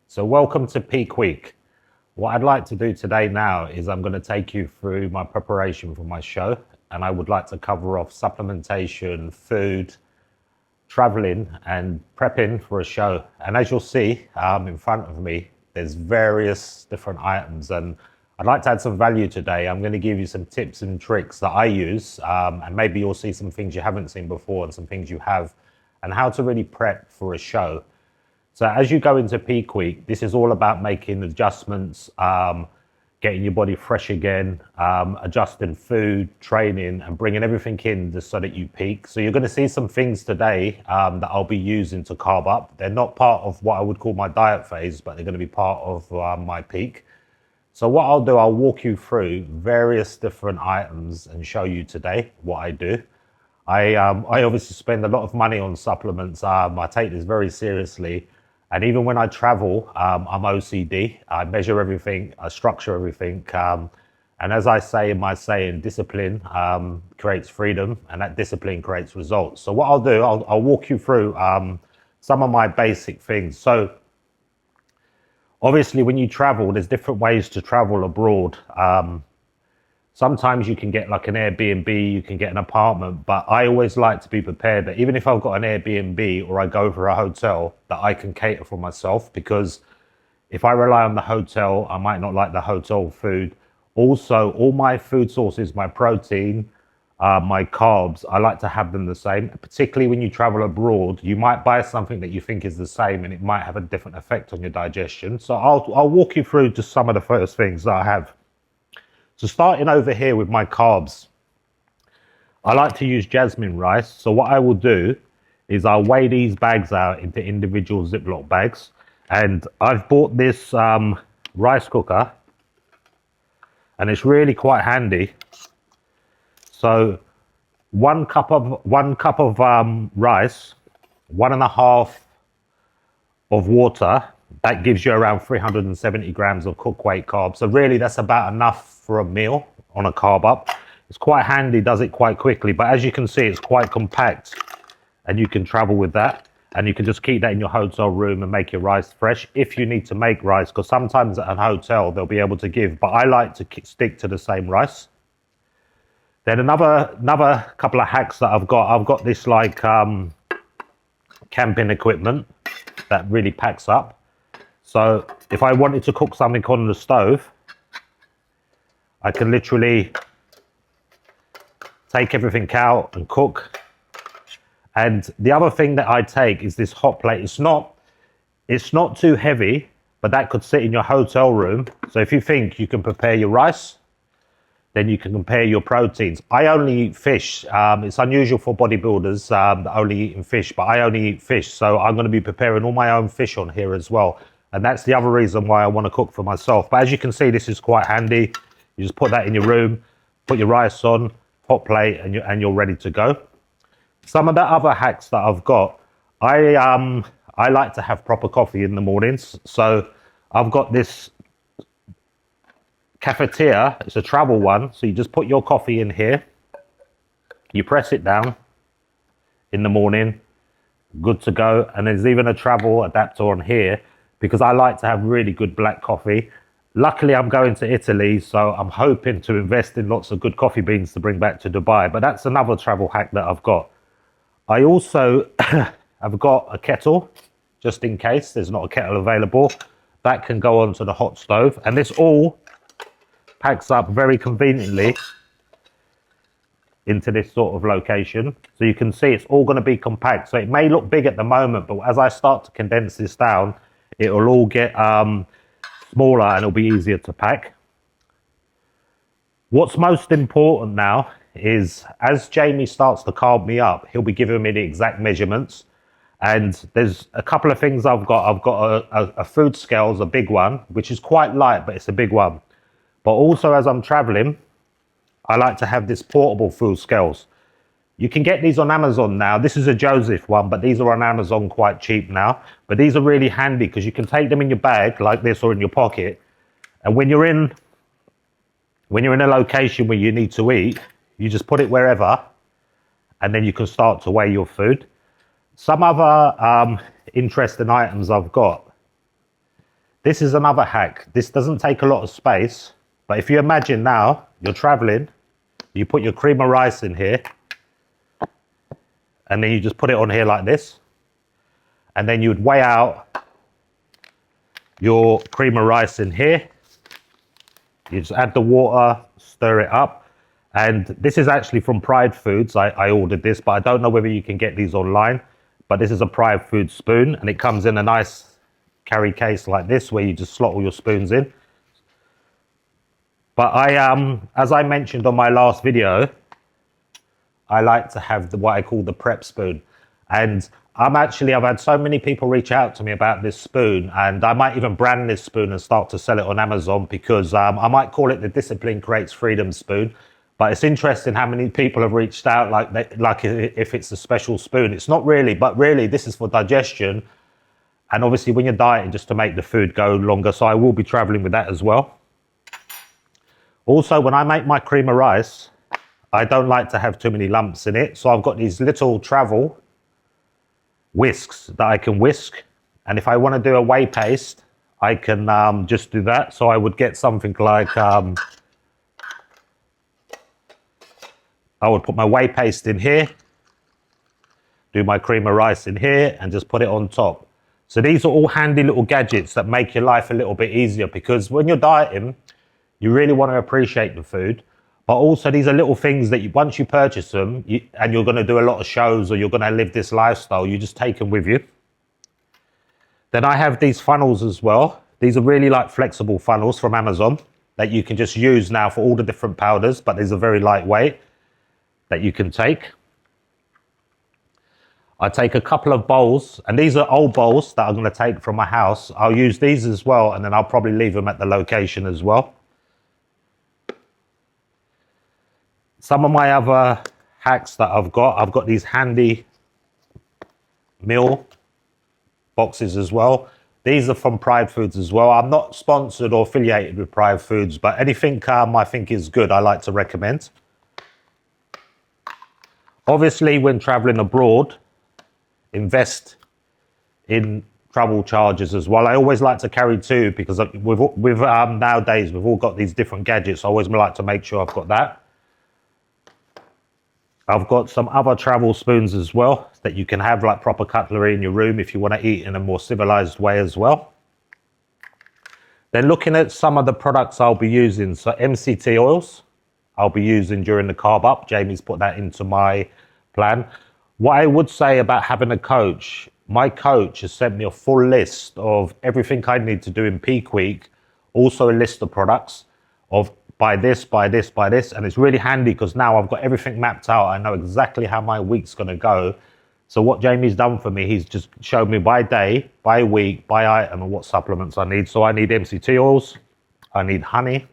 So welcome to Peak Week. What I'd like to do today now is I'm going to take you through my preparation for my show, and I would like to cover off supplementation, food, traveling and prepping for a show. And as you'll see in front of me, there's various different items, and I'd like to add some value today. I'm going to give you some tips and tricks that I use, and maybe you'll see some things you haven't seen before and some things you have, and how to really prep for a show. So as you go into peak week, this is all about making adjustments, getting your body fresh again, adjusting food, training, and bringing everything in just so that you peak. So you're going to see some things today that I'll be using to carb up. They're not part of what I would call my diet phase, but they're going to be part of my peak. So what I'll do, I'll walk you through various different items and show you today what I do. I obviously spend a lot of money on supplements. I take this very seriously. And even when I travel, I'm OCD. I measure everything, I structure everything. And as I say in my saying, discipline creates freedom, and that discipline creates results. So what I'll do, I'll walk you through some of my basic things. So obviously when you travel, there's different ways to travel abroad. Sometimes you can get like an Airbnb, you can get an apartment, but I always like to be prepared that even if I've got an Airbnb or I go for a hotel, that I can cater for myself, because if I rely on the hotel, I might not like the hotel food. Also, all my food sources, my protein, my carbs, I like to have them the same. Particularly when you travel abroad, you might buy something that you think is the same and it might have a different effect on your digestion. So I'll walk you through just some of the first things that I have. So starting over here with my carbs, I like to use jasmine rice. So what I will do is I'll weigh these bags out into individual Ziploc bags. And I've bought this rice cooker, and it's really quite handy. So one cup of rice, 1.5 of water, that gives you around 370 grams of cooked weight carbs. So really that's about enough for a meal on a carb up. It's quite handy, does it quite quickly, but as you can see, it's quite compact and you can travel with that, and you can just keep that in your hotel room and make your rice fresh if you need to make rice, because sometimes at a hotel they'll be able to give, but I like to stick to the same rice. Then another couple of hacks that I've got this like camping equipment that really packs up. So if I wanted to cook something on the stove, I can literally take everything out and cook. And the other thing that I take is this hot plate. It's not too heavy, but that could sit in your hotel room. So if you think you can prepare your rice, then you can prepare your proteins. I only eat fish. It's unusual for bodybuilders that only eat fish, but I only eat fish. So I'm going to be preparing all my own fish on here as well. And that's the other reason why I want to cook for myself. But as you can see, this is quite handy. You just put that in your room, put your rice on, hot plate, and you're ready to go. Some of the other hacks that I've got, I like to have proper coffee in the mornings. So I've got this cafetiere. It's a travel one. So you just put your coffee in here. You press it down in the morning. Good to go. And there's even a travel adapter on here, because I like to have really good black coffee. Luckily, I'm going to Italy, so I'm hoping to invest in lots of good coffee beans to bring back to Dubai. But that's another travel hack that I've got. I also have got a kettle, just in case there's not a kettle available. That can go onto the hot stove. And this all packs up very conveniently into this sort of location. So you can see it's all going to be compact. So it may look big at the moment, but as I start to condense this down, it will all get smaller and it'll be easier to pack. What's most important now is, as Jamie starts to carb me up, he'll be giving me the exact measurements. And there's a couple of things I've got. I've got a food scales, a big one, which is quite light, but it's a big one. But also as I'm traveling, I like to have this portable food scales. You can get these on Amazon now. This is a Joseph one, but these are on Amazon quite cheap now. But these are really handy because you can take them in your bag like this or in your pocket. And when you're in a location where you need to eat, you just put it wherever, and then you can start to weigh your food. Some other interesting items I've got This is another hack. This doesn't take a lot of space, but if you imagine now you're traveling, you put your cream of rice in here, and then you just put it on here like this, and then you would weigh out your cream of rice in here. You just add the water, stir it up. And this is actually from Pride Foods. I ordered this, but I don't know whether you can get these online. But this is a Pride Foods spoon, and it comes in a nice carry case like this, where you just slot all your spoons in. But as I mentioned on my last video, I like to have what I call the prep spoon. And I've had so many people reach out to me about this spoon, and I might even brand this spoon and start to sell it on Amazon, because I might call it the Discipline Creates Freedom spoon. But it's interesting how many people have reached out like if it's a special spoon. It's not really, but really this is for digestion. And obviously when you're dieting, just to make the food go longer. So I will be traveling with that as well. Also, when I make my cream of rice, I don't like to have too many lumps in it. So I've got these little travel whisks that I can whisk. And if I want to do a whey paste, I can just do that. So I would get something like, I would put my whey paste in here, do my cream of rice in here, and just put it on top. So these are all handy little gadgets that make your life a little bit easier, because when you're dieting, you really want to appreciate the food. But also these are little things that once you purchase them, and you're going to do a lot of shows, or you're going to live this lifestyle, you just take them with you. Then I have these funnels as well. These are really like flexible funnels from Amazon that you can just use now for all the different powders, but these are very lightweight that you can take. I take a couple of bowls, and these are old bowls that I'm going to take from my house. I'll use these as well, and then I'll probably leave them at the location as well. Some of my other hacks that I've got these handy meal boxes as well. These are from Pride Foods as well. I'm not sponsored or affiliated with Pride Foods, but anything I think is good, I like to recommend. Obviously, when traveling abroad, invest in travel charges as well. I always like to carry two, because with nowadays, we've all got these different gadgets. I always like to make sure I've got that. I've got some other travel spoons as well that you can have like proper cutlery in your room if you want to eat in a more civilized way as well. Then looking at some of the products I'll be using. So MCT oils I'll be using during the carb up. Jamie's put that into my plan. What I would say about having a coach, my coach has sent me a full list of everything I need to do in peak week. Also a list of products of buy this, buy this, buy this. And it's really handy because now I've got everything mapped out. I know exactly how my week's going to go. So what Jamie's done for me, he's just showed me by day, by week, by item, and what supplements I need. So I need MCT oils, I need honey,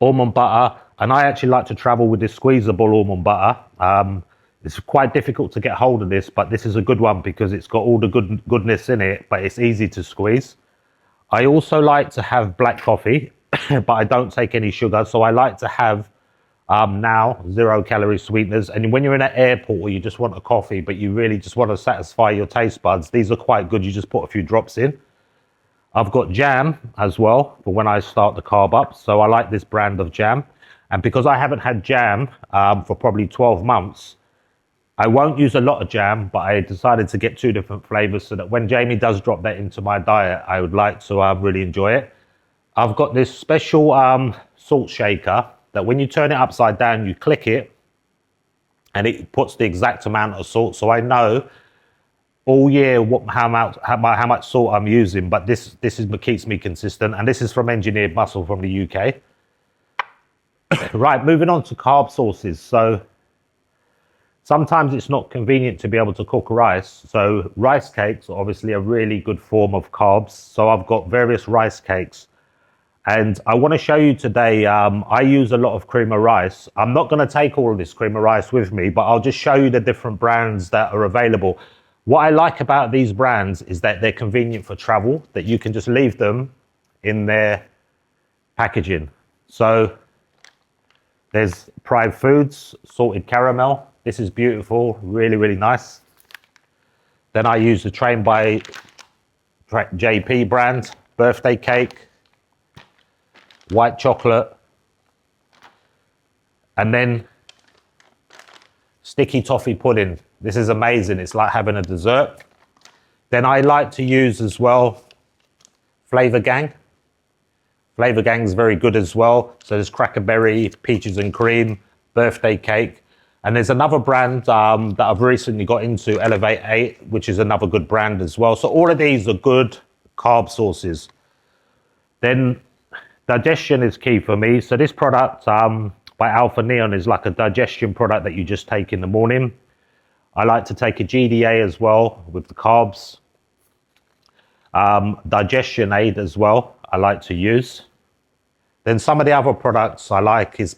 almond butter, and I actually like to travel with this squeezable almond butter. It's quite difficult to get hold of this, but this is a good one because it's got all the goodness in it, but it's easy to squeeze. I also like to have black coffee, but I don't take any sugar. So I like to have now 0-calorie sweeteners. And when you're in an airport or you just want a coffee, but you really just want to satisfy your taste buds, these are quite good. You just put a few drops in. I've got jam as well for when I start the carb up. So I like this brand of jam. And because I haven't had jam for probably 12 months, I won't use a lot of jam, but I decided to get 2 different flavors so that when Jamie does drop that into my diet, I would like to really enjoy it. I've got this special salt shaker that when you turn it upside down, you click it and it puts the exact amount of salt. So I know all year how much salt I'm using, but this is what keeps me consistent. And this is from Engineered Muscle from the UK. Right, moving on to carb sources. So sometimes it's not convenient to be able to cook rice. So rice cakes are obviously a really good form of carbs. So I've got various rice cakes. And I want to show you today, I use a lot of cream of rice. I'm not going to take all of this cream of rice with me, but I'll just show you the different brands that are available. What I like about these brands is that they're convenient for travel, that you can just leave them in their packaging. So there's Pride Foods, salted caramel. This is beautiful, really, really nice. Then I use the Train by JP brand, birthday cake, white chocolate, and then sticky toffee pudding. This is amazing. It's like having a dessert. Then I like to use as well Flavor Gang. Flavor Gang is very good as well. So there's crackberry, peaches and cream, birthday cake. And there's another brand that I've recently got into, Elevate 8, which is another good brand as well. So all of these are good carb sources. Then digestion is key for me. So this product by Alpha Neon is like a digestion product that you just take in the morning. I like to take a GDA as well with the carbs. Digestion aid as well, I like to use. Then some of the other products I like is,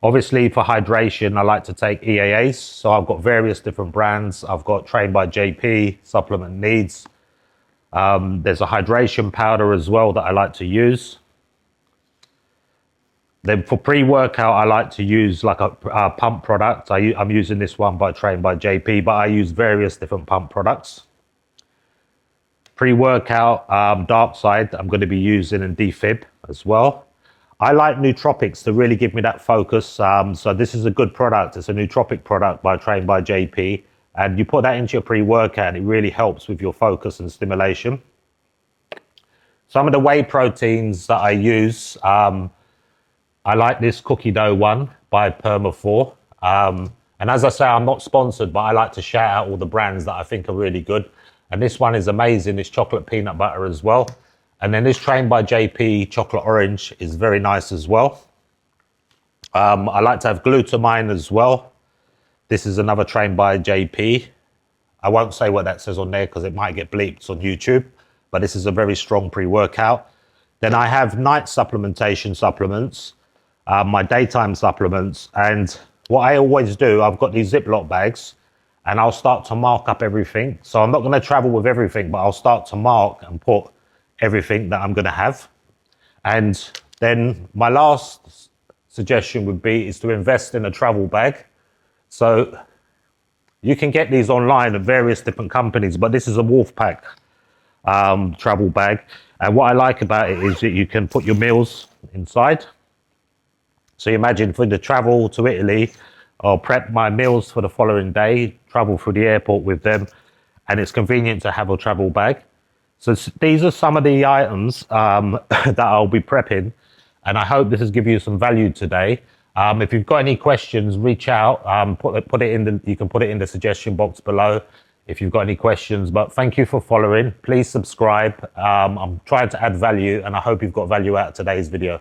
obviously for hydration, I like to take EAAs. So I've got various different brands. I've got Trained by JP, Supplement Needs. There's a hydration powder as well that I like to use. Then for pre-workout, I like to use like a pump product. I'm using this one by Trained by JP, but I use various different pump products. Pre-workout, Dark Side, I'm going to be using in defib as well. I like nootropics to really give me that focus. So this is a good product. It's a nootropic product by Trained by JP. And you put that into your pre-workout and it really helps with your focus and stimulation. Some of the whey proteins that I use, I like this cookie dough one by Perma4. And as I say, I'm not sponsored, but I like to shout out all the brands that I think are really good. And this one is amazing. It's chocolate peanut butter as well. And then this Trained by JP chocolate orange is very nice as well. I like to have glutamine as well. This is another Trained by JP. I won't say what that says on there because it might get bleeped on YouTube, but this is a very strong pre-workout. Then I have night supplementation supplements, my daytime supplements. And what I always do, I've got these Ziploc bags and I'll start to mark up everything. So I'm not going to travel with everything, but I'll start to mark and put everything that I'm going to have. And then my last suggestion would be is to invest in a travel bag. So you can get these online at various different companies, but this is a Wolfpack travel bag. And what I like about it is that you can put your meals inside. So you imagine for the travel to Italy, I'll prep my meals for the following day, travel through the airport with them, and it's convenient to have a travel bag. So these are some of the items that I'll be prepping, and I hope this has given you some value today. If you've got any questions, reach out. Put it in you can put it in the suggestion box below if you've got any questions. But thank you for following. Please subscribe. I'm trying to add value, and I hope you've got value out of today's video.